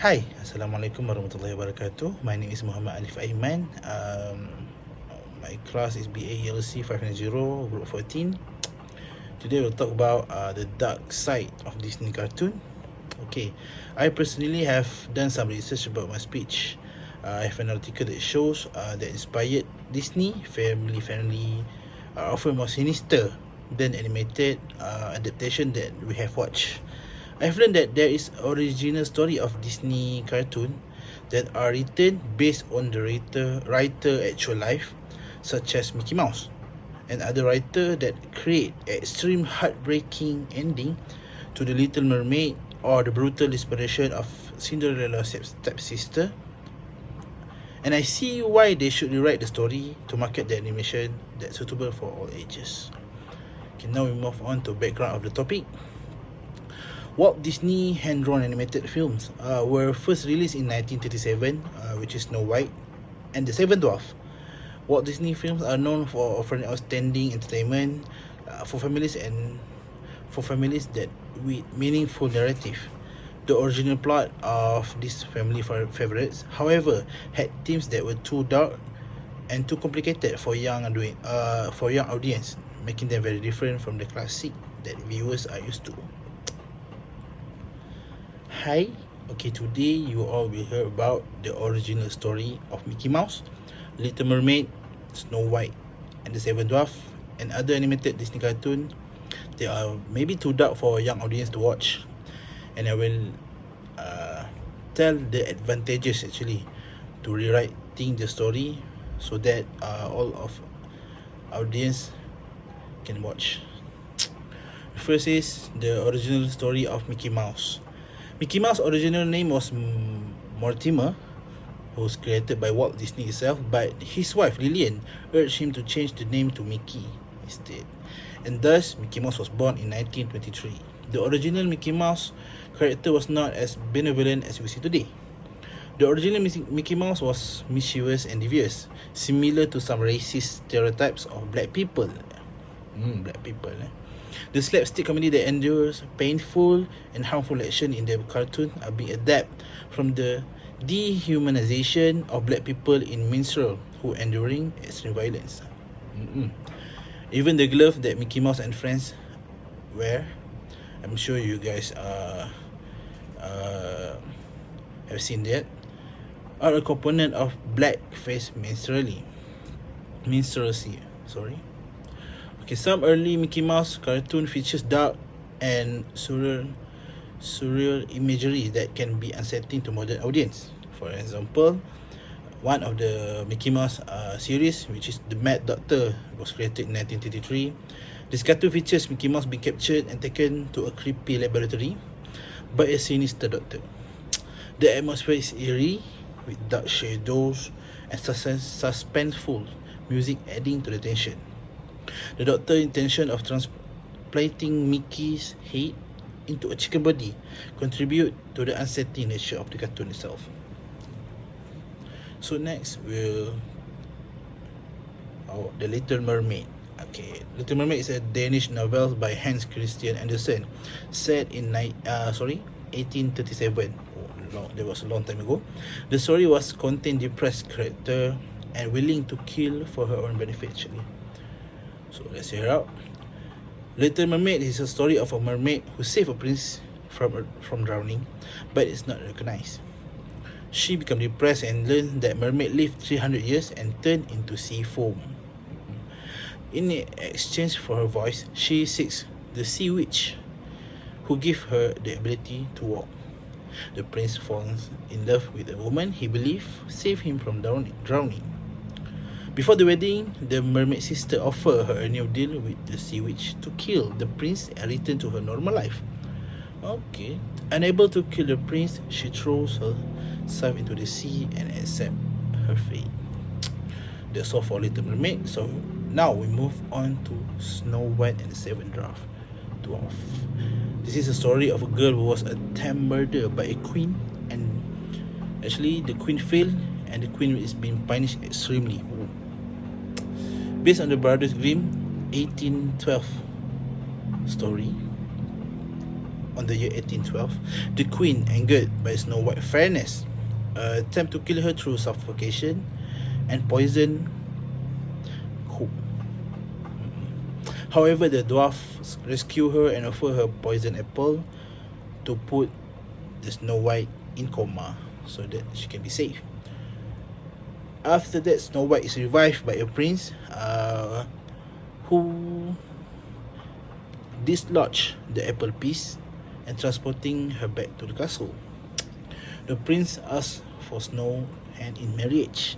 Hi, Assalamualaikum warahmatullahi wabarakatuh. My name is Muhammad Alif Aiman. My class is ELC590, Group 14. Today we'll talk about the dark side of Disney cartoon. Okay, I personally have done some research about my speech. I have an article that shows that inspired Disney family friendly are often more sinister than animated adaptation that we have watched. I've learned that there is original story of Disney cartoon that are written based on the writer actual life, such as Mickey Mouse, and other writer that create extreme heartbreaking ending to the Little Mermaid or the brutal desperation of Cinderella's stepsister. And I see why they should rewrite the story to market the animation that's suitable for all ages. Okay, now we move on to background of the topic. Walt Disney hand-drawn animated films were first released in 1937, which is Snow White and the Seven Dwarfs. Walt Disney films are known for offering outstanding entertainment for families that with meaningful narrative. The original plot of these family favorites, however, had themes that were too dark and too complicated for young audience, making them very different from the classic that viewers are used to. Hi, okay, today you all will hear about the original story of Mickey Mouse, Little Mermaid, Snow White, and the Seven Dwarfs, and other animated Disney cartoon. They are maybe too dark for a young audience to watch, and I will tell the advantages actually to rewriting the story so that all of audience can watch. First is the original story of Mickey Mouse. Mickey Mouse's original name was Mortimer, who was created by Walt Disney himself, but his wife Lillian urged him to change the name to Mickey instead. And thus, Mickey Mouse was born in 1923. The original Mickey Mouse character was not as benevolent as we see today. The original Mickey Mouse was mischievous and devious, similar to some racist stereotypes of black people. Black people. The slapstick comedy that endures painful and harmful action in the cartoon are being adapted from the dehumanization of black people in minstrel who enduring extreme violence. Even the glove that Mickey Mouse and friends wear, I'm sure you guys have seen that, are a component of blackface minstrelsy. Sorry. Okay, some early Mickey Mouse cartoon features dark and surreal imagery that can be unsettling to modern audience. For example, one of the Mickey Mouse series, which is The Mad Doctor, was created in 1933. This cartoon features Mickey Mouse being captured and taken to a creepy laboratory by a sinister doctor. The atmosphere is eerie, with dark shadows and suspenseful music adding to the tension. The doctor's intention of transplanting Mickey's head into a chicken body contribute to the unsettling nature of the cartoon itself. So next The Little Mermaid. Okay, Little Mermaid is a Danish novel by Hans Christian Andersen, set in 1837. That was a long time ago. The story was contained depressed character and willing to kill for her own benefit actually. So let's hear out. Little Mermaid is a story of a mermaid who saved a prince from drowning, but is not recognized. She becomes depressed and learns that mermaid lived 300 years and turned into sea foam. In exchange for her voice, she seeks the sea witch, who gives her the ability to walk. The prince falls in love with a woman he believes saved him from drowning. Before the wedding, the mermaid sister offers her a new deal with the sea witch to kill the prince and return to her normal life. Okay. Unable to kill the prince, she throws herself into the sea and accepts her fate. That's all for Little Mermaid. So now we move on to Snow White and the Seven Dwarfs. This is a story of a girl who was attempted murder by a queen, and actually the queen failed and the queen is being punished extremely. Based on the Brothers Grimm 1812 story, on the year 1812, the queen, angered by Snow White's fairness, attempt to kill her through suffocation and poison cook. However, the dwarfs rescue her and offer her poison apple to put the Snow White in coma so that she can be saved. After that, Snow White is revived by a prince who dislodge the apple piece and transporting her back to the castle. The prince asks for Snow hand in marriage,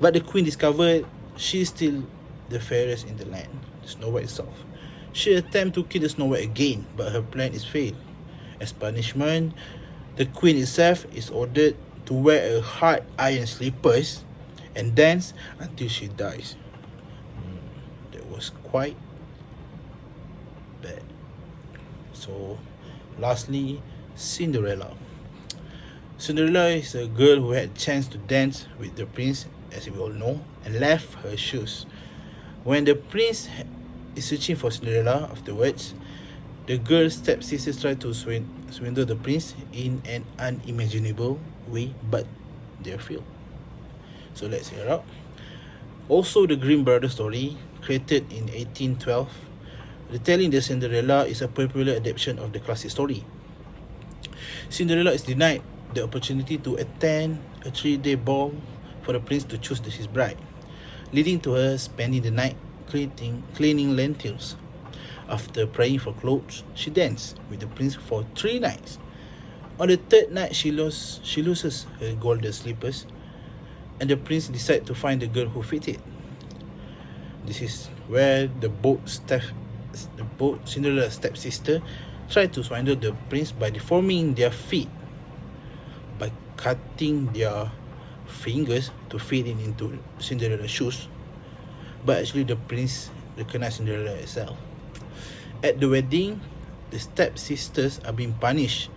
but the queen discovered she is still the fairest in the land, Snow White itself. She attempts to kill the Snow White again, but her plan is failed. As punishment, the queen itself is ordered to wear a hard iron slippers and dance until she dies. That was quite bad. So, lastly, Cinderella. Cinderella is a girl who had a chance to dance with the prince, as we all know, and left her shoes. When the prince is searching for Cinderella afterwards, the girl's stepsisters try to swindle the prince in an unimaginable way, but they failed. So let's hear out. Also, the Grimm Brothers story, created in 1812, retelling the Cinderella is a popular adaptation of the classic story. Cinderella is denied the opportunity to attend a 3-day ball for the prince to choose his bride, leading to her spending the night cleaning lentils. After praying for clothes, she danced with the prince for 3 nights. On the 3rd night, she loses her golden slippers, and the prince decides to find the girl who fit it. This is where the Cinderella's stepsister tried to swindle the prince by deforming their feet, by cutting their fingers to fit it into Cinderella's shoes. But actually, the prince recognized Cinderella itself. At the wedding, the stepsisters are being punished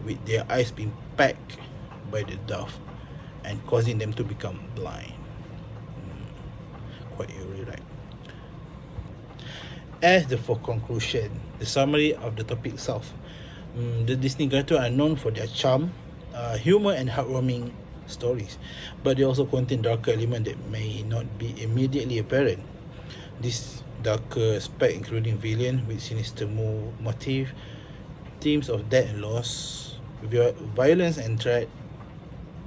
with their eyes being packed by the dove and causing them to become blind. Quite eerie, right? As for conclusion, the summary of the topic itself. The Disney cartoons are known for their charm, humor and heartwarming stories, but they also contain darker elements that may not be immediately apparent. This darker aspect including villain with sinister motive, themes of death and loss, violence and threat,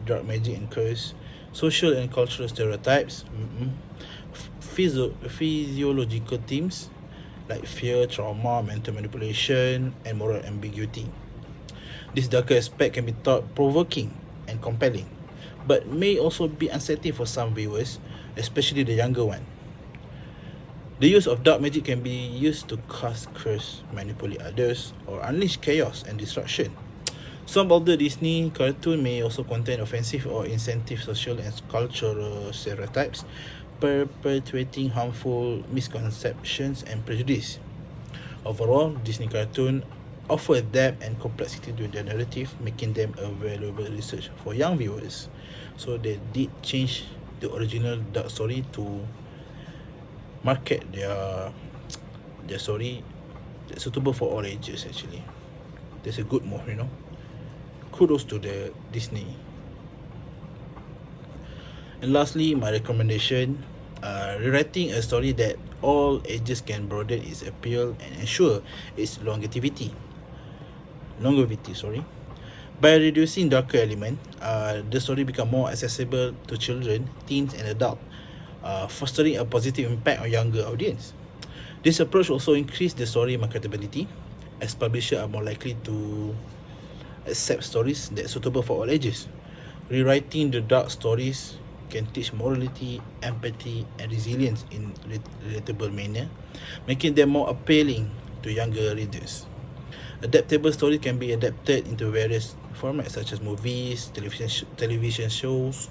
dark magic and curse, social and cultural stereotypes, physiological themes like fear, trauma, mental manipulation, and moral ambiguity. This darker aspect can be thought-provoking and compelling, but may also be unsettling for some viewers, especially the younger one. The use of dark magic can be used to cast curse, manipulate others, or unleash chaos and destruction. Some of the Disney cartoons may also contain offensive or insensitive social and cultural stereotypes, perpetuating harmful misconceptions and prejudice. Overall, Disney cartoons offer depth and complexity to their narrative, making them a valuable research for young viewers. So they did change the original dark story to market their story that's suitable for all ages. Actually, that's a good move, Kudos to the Disney. And lastly, my recommendation, rewriting a story that all ages can broaden its appeal and ensure its longevity. By reducing darker element, the story become more accessible to children, teens and adults, fostering a positive impact on younger audience. This approach also increases the story marketability, as publishers are more likely to accept stories that are suitable for all ages. Rewriting the dark stories can teach morality, empathy, and resilience in relatable manner, making them more appealing to younger readers. Adaptable stories can be adapted into various formats such as movies, television shows,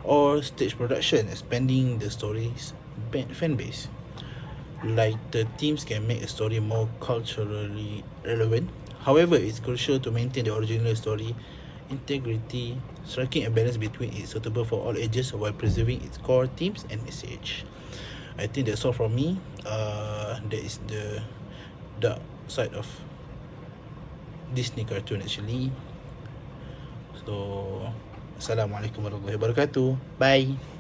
or stage production, expanding the story's fan base. Lighter themes can make a story more culturally relevant. However, it's crucial to maintain the original story integrity, striking a balance between it suitable for all ages while preserving its core themes and message. I think that's all from me. That is the dark side of Disney cartoon actually. So, Assalamualaikum warahmatullahi wabarakatuh. Bye.